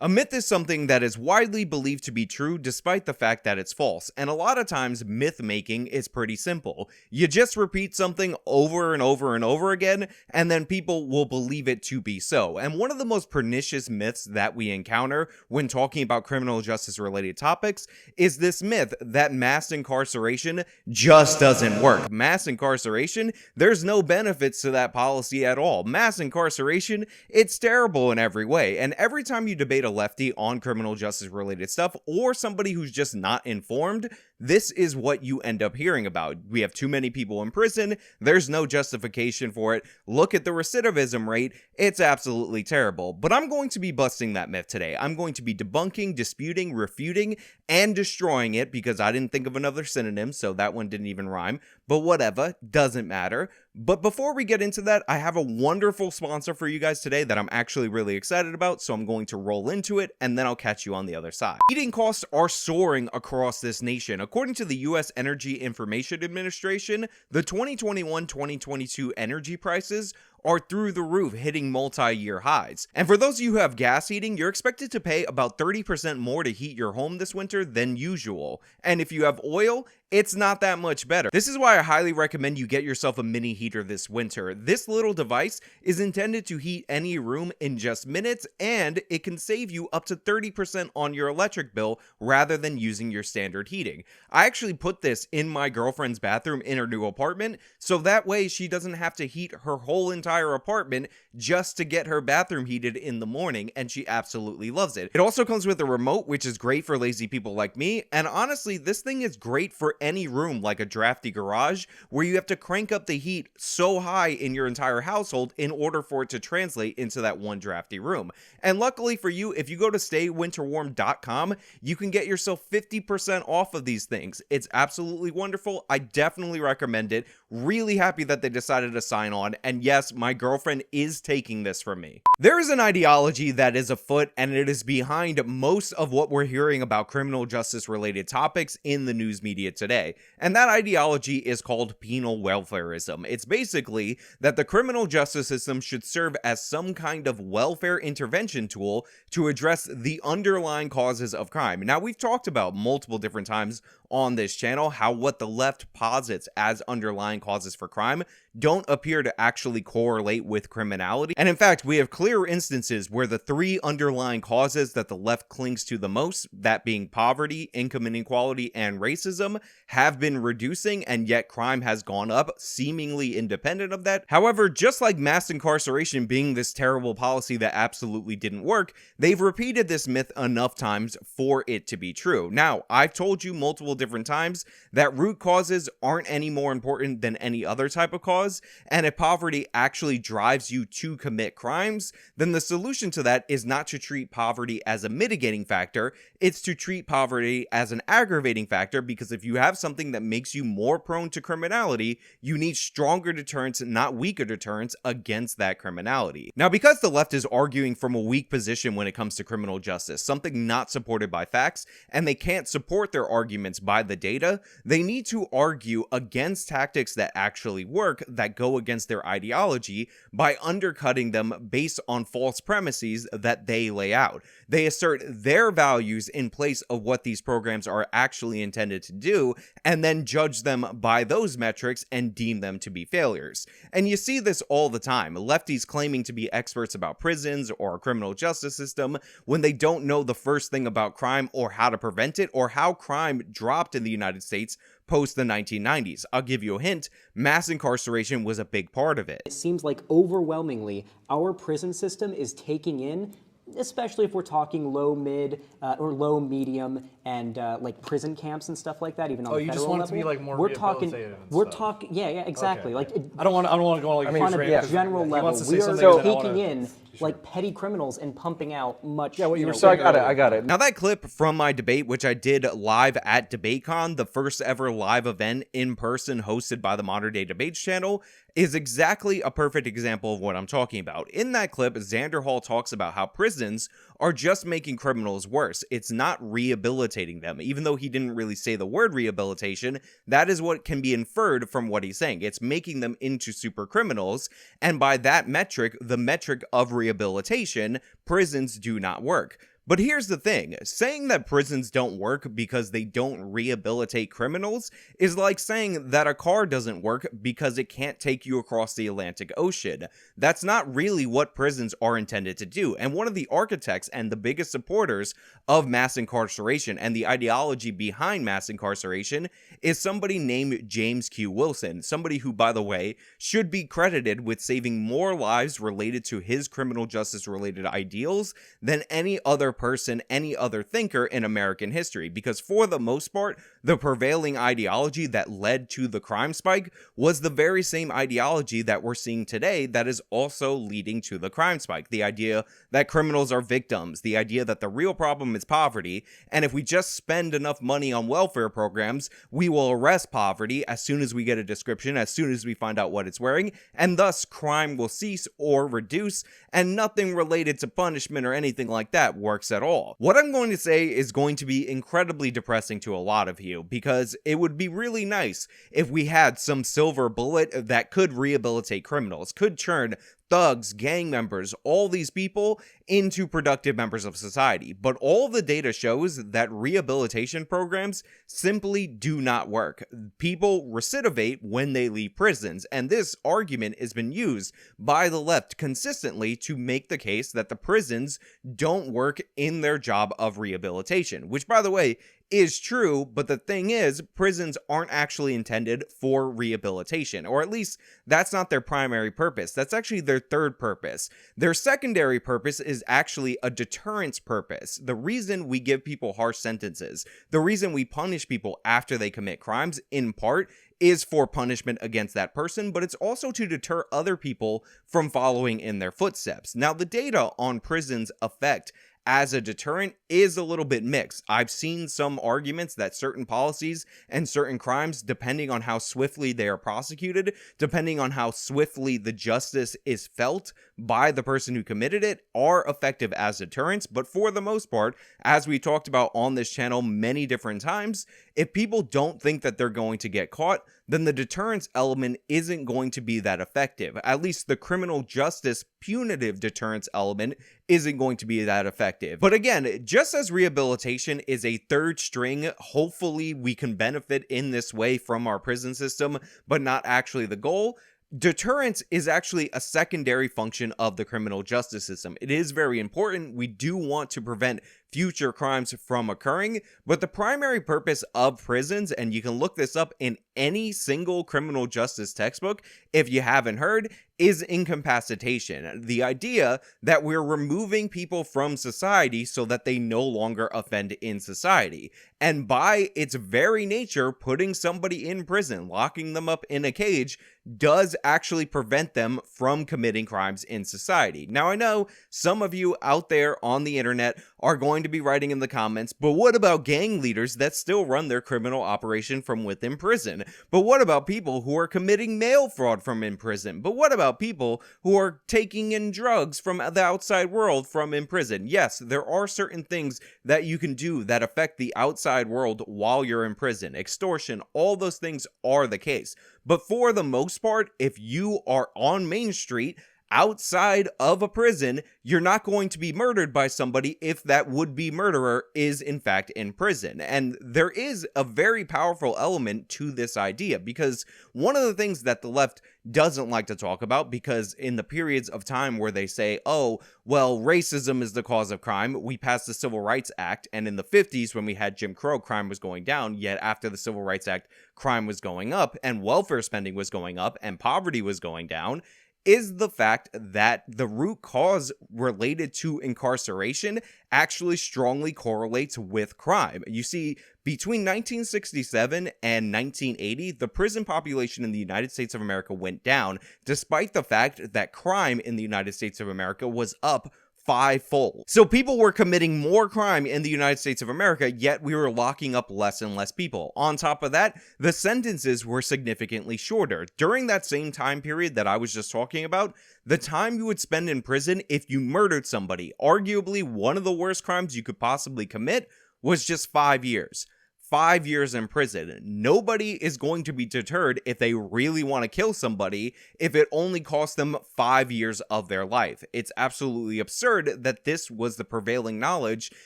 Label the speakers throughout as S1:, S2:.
S1: A myth is something that is widely believed to be true despite the fact that it's false, and a lot of times myth making is pretty simple. You just repeat something over and over and over again, and then people will believe it to be so. And one of the most pernicious myths that we encounter when talking about criminal justice related topics is this myth that mass incarceration just doesn't work. Mass incarceration, there's no benefits to that policy at all. Mass incarceration, it's terrible in every way, and every time you debate a lefty on criminal justice related stuff, or somebody who's just not informed, this is what you end up hearing about. We have too many people in prison, there's no justification for it, look at the recidivism rate, it's absolutely terrible. But I'm going to be busting that myth today. I'm going to be debunking, disputing, refuting, and destroying it, because I didn't think of another synonym, so that one didn't even rhyme, but whatever, doesn't matter. But before we get into that, I have a wonderful sponsor for you guys today that I'm actually really excited about, so I'm going to roll into it, and then I'll catch you on the other side. Heating costs are soaring across this nation. According to the U.S. Energy Information Administration, the 2021-2022 energy prices are through the roof, hitting multi-year highs. And for those of you who have gas heating, you're expected to pay about 30% more to heat your home this winter than usual. And if you have oil, it's not that much better. This is why I highly recommend you get yourself a mini heater this winter. This little device is intended to heat any room in just minutes, and it can save you up to 30% on your electric bill rather than using your standard heating. I actually put this in my girlfriend's bathroom in her new apartment, so that way she doesn't have to heat her whole entire apartment just to get her bathroom heated in the morning, and she absolutely loves it. It also comes with a remote, which is great for lazy people like me, and honestly, this thing is great for any room like a drafty garage where you have to crank up the heat so high in your entire household in order for it to translate into that one drafty room. And luckily for you, if you go to staywinterwarm.com, you can get yourself 50% off of these things. It's absolutely wonderful. I definitely recommend it. Really happy that they decided to sign on, and yes, my girlfriend is taking this from me. There is an ideology that is afoot, and it is behind most of what we're hearing about criminal justice related topics in the news media today, and that ideology is called penal welfarism. It's basically that the criminal justice system should serve as some kind of welfare intervention tool to address the underlying causes of crime. Now, we've talked about multiple different times on this channel how what the left posits as underlying causes for crime don't appear to actually correlate with criminality. And in fact, we have clear instances where the three underlying causes that the left clings to the most, that being poverty, income inequality, and racism, have been reducing, and yet crime has gone up, seemingly independent of that. However, just like mass incarceration being this terrible policy that absolutely didn't work, they've repeated this myth enough times for it to be true. Now, I've told you multiple different times that root causes aren't any more important than any other type of cause, and if poverty actually drives you to commit crimes, then the solution to that is not to treat poverty as a mitigating factor, it's to treat poverty as an aggravating factor, because if you have something that makes you more prone to criminality, you need stronger deterrents, not weaker deterrents, against that criminality. Now, because the left is arguing from a weak position when it comes to criminal justice, something not supported by facts, and they can't support their arguments by the data, they need to argue against tactics that actually work, that go against their ideology, by undercutting them based on false premises that they lay out. They assert their values in place of what these programs are actually intended to do, and then judge them by those metrics and deem them to be failures. And you see this all the time. Lefties claiming to be experts about prisons or our criminal justice system when they don't know the first thing about crime or how to prevent it or how crime dropped in the United States post the 1990s. I'll give you a hint, mass incarceration was a big part of it.
S2: It seems like overwhelmingly our prison system is taking in, especially if we're talking low, mid, or low, medium, and like prison camps and stuff like that, even on the federal level.
S3: Oh, you just want it to be like more rehabilitative and
S2: We're
S3: stuff.
S2: talking, yeah, exactly.
S3: Okay.
S2: Like,
S3: I don't want to go on like
S2: on a general level, we are taking in like petty criminals and pumping out much.
S3: Yeah, what you were saying. I got it.
S1: Now, that clip from my debate, which I did live at DebateCon, the first ever live event in person hosted by the Modern Day Debates channel, is exactly a perfect example of what I'm talking about. In that clip, Xander Hall talks about how prisons are just making criminals worse. It's not rehabilitating them. Even though he didn't really say the word rehabilitation, that is what can be inferred from what he's saying. It's making them into super criminals, and by that metric, the metric of rehabilitation, prisons do not work. But here's the thing, saying that prisons don't work because they don't rehabilitate criminals is like saying that a car doesn't work because it can't take you across the Atlantic Ocean. That's not really what prisons are intended to do, and one of the architects and the biggest supporters of mass incarceration and the ideology behind mass incarceration is somebody named James Q. Wilson, somebody who, by the way, should be credited with saving more lives related to his criminal justice related ideals than any other person, any other thinker in American history, because for the most part, the prevailing ideology that led to the crime spike was the very same ideology that we're seeing today that is also leading to the crime spike. The idea that criminals are victims, the idea that the real problem is poverty, and if we just spend enough money on welfare programs, we will arrest poverty as soon as we get a description, as soon as we find out what it's wearing, and thus crime will cease or reduce, and nothing related to punishment or anything like that works at all. What I'm going to say is going to be incredibly depressing to a lot of you, because it would be really nice if we had some silver bullet that could rehabilitate criminals, could turn thugs, gang members, all these people into productive members of society. But all the data shows that rehabilitation programs simply do not work. People recidivate when they leave prisons, and this argument has been used by the left consistently to make the case that the prisons don't work in their job of rehabilitation, which, by the way, is true, but the thing is, prisons aren't actually intended for rehabilitation, or at least that's not their primary purpose. That's actually their third purpose. Their secondary purpose is actually a deterrence purpose. The reason we give people harsh sentences, the reason we punish people after they commit crimes, in part, is for punishment against that person, but it's also to deter other people from following in their footsteps. Now, the data on prisons' effect as a deterrent is a little bit mixed. I've seen some arguments that certain policies and certain crimes, depending on how swiftly they are prosecuted, depending on how swiftly the justice is felt by the person who committed it, are effective as deterrents. But for the most part, as we talked about on this channel many different times, if people don't think that they're going to get caught, then the deterrence element isn't going to be that effective. At least the criminal justice punitive deterrence element isn't going to be that effective. But again, just as rehabilitation is a third string, hopefully we can benefit in this way from our prison system, but not actually the goal, deterrence is actually a secondary function of the criminal justice system. It is very important. We do want to prevent future crimes from occurring, but the primary purpose of prisons, and you can look this up in any single criminal justice textbook if you haven't heard, is incapacitation. The idea that we're removing people from society so that they no longer offend in society. And by its very nature, putting somebody in prison, locking them up in a cage, does actually prevent them from committing crimes in society. Now, I know some of you out there on the internet are going to be writing in the comments, but what about gang leaders that still run their criminal operation from within prison? But what about people who are committing mail fraud from in prison? But what about people who are taking in drugs from the outside world from in prison? Yes, there are certain things that you can do that affect the outside world while you're in prison. Extortion, all those things are the case. But for the most part, if you are on Main Street, outside of a prison, you're not going to be murdered by somebody if that would-be murderer is in fact in prison. And there is a very powerful element to this idea, because one of the things that the left doesn't like to talk about, because in the periods of time where they say, oh, well, racism is the cause of crime, we passed the Civil Rights Act, and in the 50s when we had Jim Crow, crime was going down, yet after the Civil Rights Act, crime was going up, and welfare spending was going up, and poverty was going down, is the fact that the root cause related to incarceration actually strongly correlates with crime. You see, between 1967 and 1980, the prison population in the United States of America went down, despite the fact that crime in the United States of America was up fivefold. So people were committing more crime in the United States of America, yet we were locking up less and less people. On top of that, the sentences were significantly shorter. During that same time period that I was just talking about, the time you would spend in prison if you murdered somebody, arguably one of the worst crimes you could possibly commit, was just 5 years. 5 years in prison. Nobody is going to be deterred if they really want to kill somebody if it only costs them 5 years of their life. It's absolutely absurd that this was the prevailing knowledge.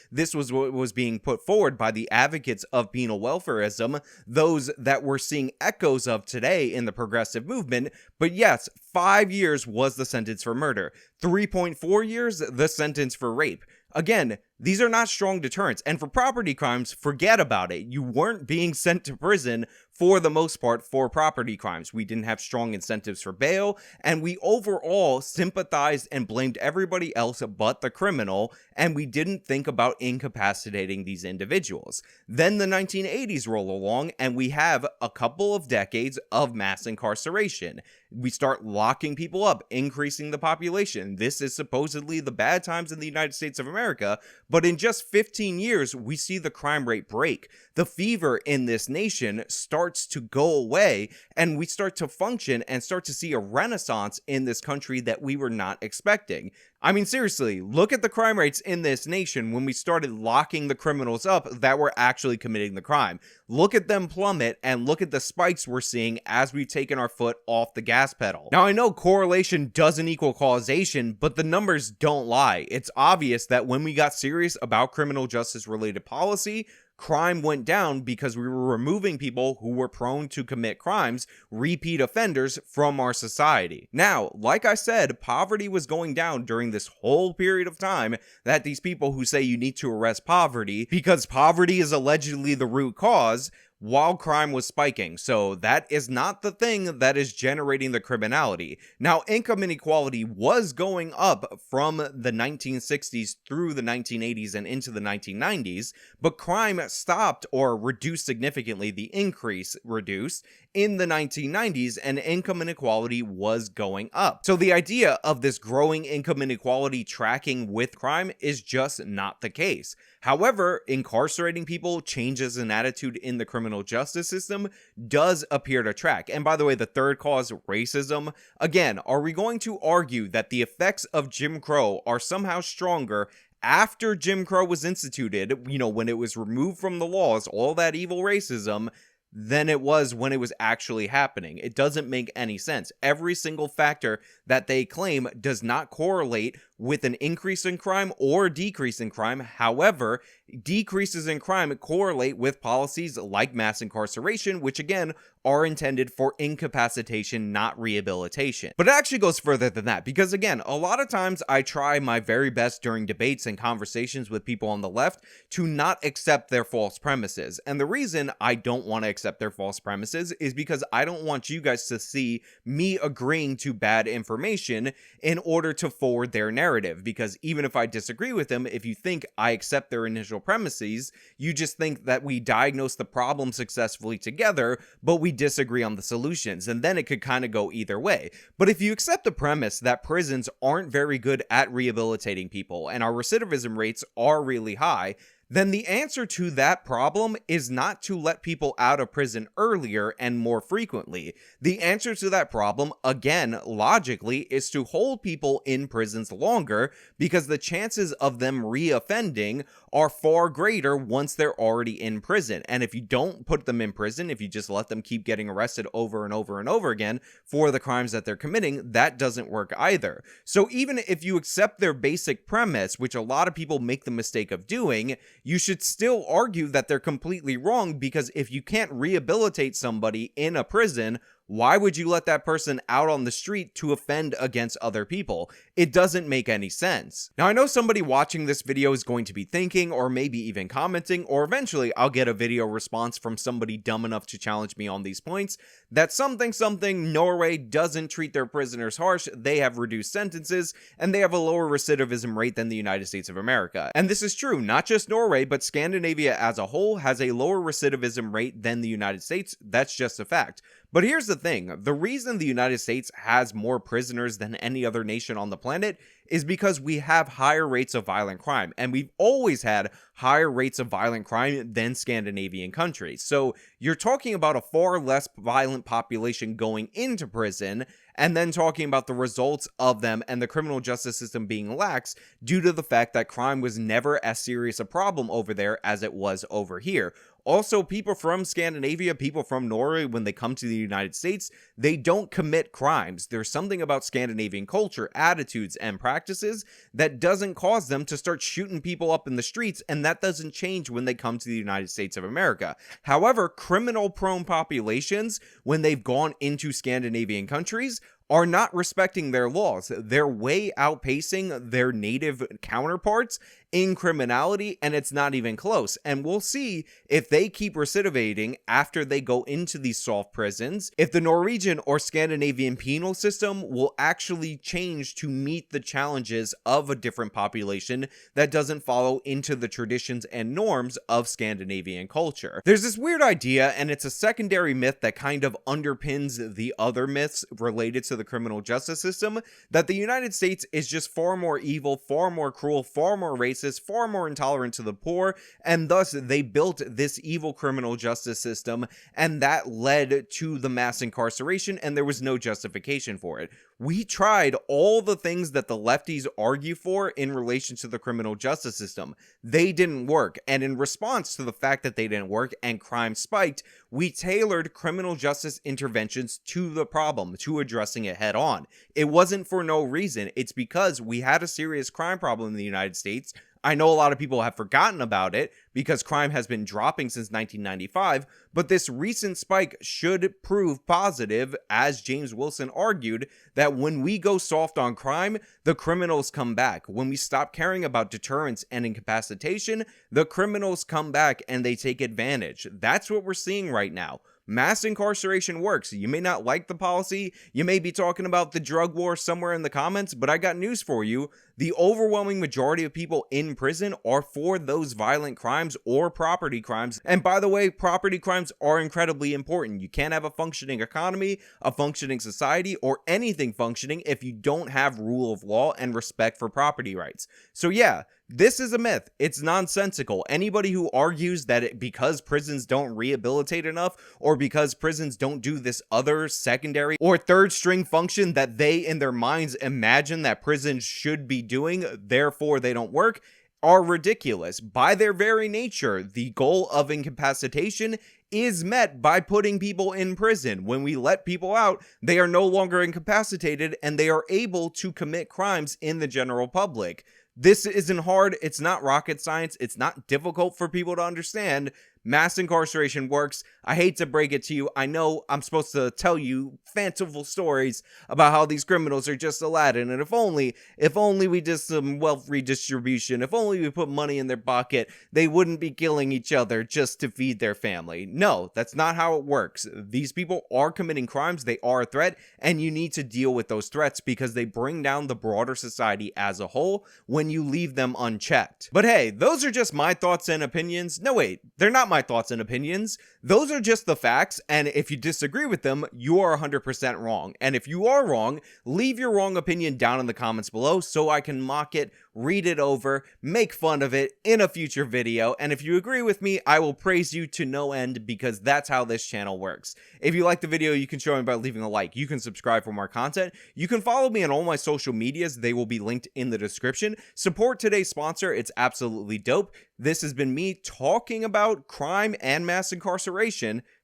S1: This was what was being put forward by the advocates of penal welfarism, those that we're seeing echoes of today in the progressive movement. But yes, 5 years was the sentence for murder. 3.4 years, the sentence for rape. Again, these are not strong deterrents, and for property crimes, forget about it. You weren't being sent to prison for the most part for property crimes. We didn't have strong incentives for bail, and we overall sympathized and blamed everybody else but the criminal, and we didn't think about incapacitating these individuals. Then the 1980s roll along, and we have a couple of decades of mass incarceration. We start locking people up, increasing the population. This is supposedly the bad times in the United States of America, but in just 15 years, we see the crime rate break. The fever in this nation starts to go away, and we start to function and start to see a renaissance in this country that we were not expecting. I mean, seriously, look at the crime rates in this nation when we started locking the criminals up that were actually committing the crime. Look at them plummet, and look at the spikes we're seeing as we've taken our foot off the gas pedal. Now, I know correlation doesn't equal causation, but the numbers don't lie. It's obvious that when we got serious about criminal justice related policy, crime went down because we were removing people who were prone to commit crimes, repeat offenders, from our society. Now, like I said, poverty was going down during this whole period of time that these people who say you need to arrest poverty because poverty is allegedly the root cause, while crime was spiking. So that is not the thing that is generating the criminality. Now, income inequality was going up from the 1960s through the 1980s and into the 1990s, but crime stopped or reduced significantly. The increase reduced in the 1990s, and income inequality was going up. So the idea of this growing income inequality tracking with crime is just not the case. However, incarcerating people, changes in attitude in the criminal justice system, does appear to track. And by the way, the third cause, racism, again, are we going to argue that the effects of Jim Crow are somehow stronger after Jim Crow was instituted, when it was removed from the laws, all that evil racism, than it was when it was actually happening? It doesn't make any sense. Every single factor that they claim does not correlate with an increase in crime or decrease in crime. However, decreases in crime correlate with policies like mass incarceration, which again are intended for incapacitation, not rehabilitation. But it actually goes further than that, because again, a lot of times I try my very best during debates and conversations with people on the left to not accept their false premises. And the reason I don't want to accept their false premises is because I don't want you guys to see me agreeing to bad information in order to forward their narrative. Because even if I disagree with them, if you think I accept their initial premises, you just think that we diagnose the problem successfully together, but we disagree on the solutions, and then it could kind of go either way. But if you accept the premise that prisons aren't very good at rehabilitating people and our recidivism rates are really high, then the answer to that problem is not to let people out of prison earlier and more frequently. The answer to that problem, again, logically, is to hold people in prisons longer, because the chances of them reoffending are far greater once they're already in prison. And if you don't put them in prison, if you just let them keep getting arrested over and over and over again for the crimes that they're committing, that doesn't work either. So even if you accept their basic premise, which a lot of people make the mistake of doing, you should still argue that they're completely wrong, because if you can't rehabilitate somebody in a prison, why would you let that person out on the street to offend against other people? It doesn't make any sense. Now, I know somebody watching this video is going to be thinking, or maybe even commenting, or eventually I'll get a video response from somebody dumb enough to challenge me on these points, that something Norway doesn't treat their prisoners harsh, they have reduced sentences, and they have a lower recidivism rate than the United States of America. And this is true, not just Norway, but Scandinavia as a whole has a lower recidivism rate than the United States. That's just a fact. But here's the thing, the reason the United States has more prisoners than any other nation on the planet is because we have higher rates of violent crime, and we've always had higher rates of violent crime than Scandinavian countries. So you're talking about a far less violent population going into prison, and then talking about the results of them and the criminal justice system being lax due to the fact that crime was never as serious a problem over there as it was over here. Also, people from Scandinavia, people from Norway, when they come to the United States, they don't commit crimes. There's something about Scandinavian culture, attitudes, and practices that doesn't cause them to start shooting people up in the streets, and that doesn't change when they come to the United States of America. However, criminal-prone populations, when they've gone into Scandinavian countries, are not respecting their laws. They're way outpacing their native counterparts in criminality, and it's not even close. And we'll see if they keep recidivating after they go into these soft prisons, if the Norwegian or Scandinavian penal system will actually change to meet the challenges of a different population that doesn't follow into the traditions and norms of Scandinavian culture. There's this weird idea, and it's a secondary myth that kind of underpins the other myths related to the criminal justice system, that the United States is just far more evil, far more cruel, far more racist, far more intolerant to the poor, and thus they built this evil criminal justice system, and that led to the mass incarceration, and there was no justification for it. We tried all the things that the lefties argue for in relation to the criminal justice system. They didn't work, and in response to the fact that they didn't work and crime spiked, we tailored criminal justice interventions to the problem, to addressing it head on. It wasn't for no reason. It's because we had a serious crime problem in the United States. I know a lot of people have forgotten about it because crime has been dropping since 1995, but this recent spike should prove positive, as James Wilson argued, that when we go soft on crime, the criminals come back. When we stop caring about deterrence and incapacitation, the criminals come back and they take advantage. That's what we're seeing right now. Mass incarceration works. You may not like the policy, you may be talking about the drug war somewhere in the comments, but I got news for you. The overwhelming majority of people in prison are for those violent crimes or property crimes. And by the way, property crimes are incredibly important. You can't have a functioning economy, a functioning society, or anything functioning if you don't have rule of law and respect for property rights. So yeah, this is a myth. It's nonsensical. Anybody who argues that because prisons don't rehabilitate enough, or because prisons don't do this other secondary or third string function that they in their minds imagine that prisons should be doing, therefore they don't work, are ridiculous. By their very nature, the goal of incapacitation is met by putting people in prison. When we let people out, they are no longer incapacitated and they are able to commit crimes in the general public. This isn't hard, it's not rocket science, it's not difficult for people to understand. Mass incarceration works. I hate to break it to you. I know I'm supposed to tell you fanciful stories about how these criminals are just Aladdin, and if only we did some wealth redistribution, if only we put money in their pocket, they wouldn't be killing each other just to feed their family. No, that's not how it works. These people are committing crimes, they are a threat, and you need to deal with those threats because they bring down the broader society as a whole when you leave them unchecked. But hey, those are just my thoughts and opinions. No wait, they're not my thoughts and opinions. Those are just the facts, and if you disagree with them, you are 100% wrong. And if you are wrong, leave your wrong opinion down in the comments below so I can mock it, read it over, make fun of it in a future video. And if you agree with me, I will praise you to no end because that's how this channel works. If you like the video, you can show me by leaving a like. You can subscribe for more content. You can follow me on all my social medias. They will be linked in the description. Support today's sponsor. It's absolutely dope. This has been me talking about crime and mass incarceration.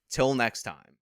S1: Till next time.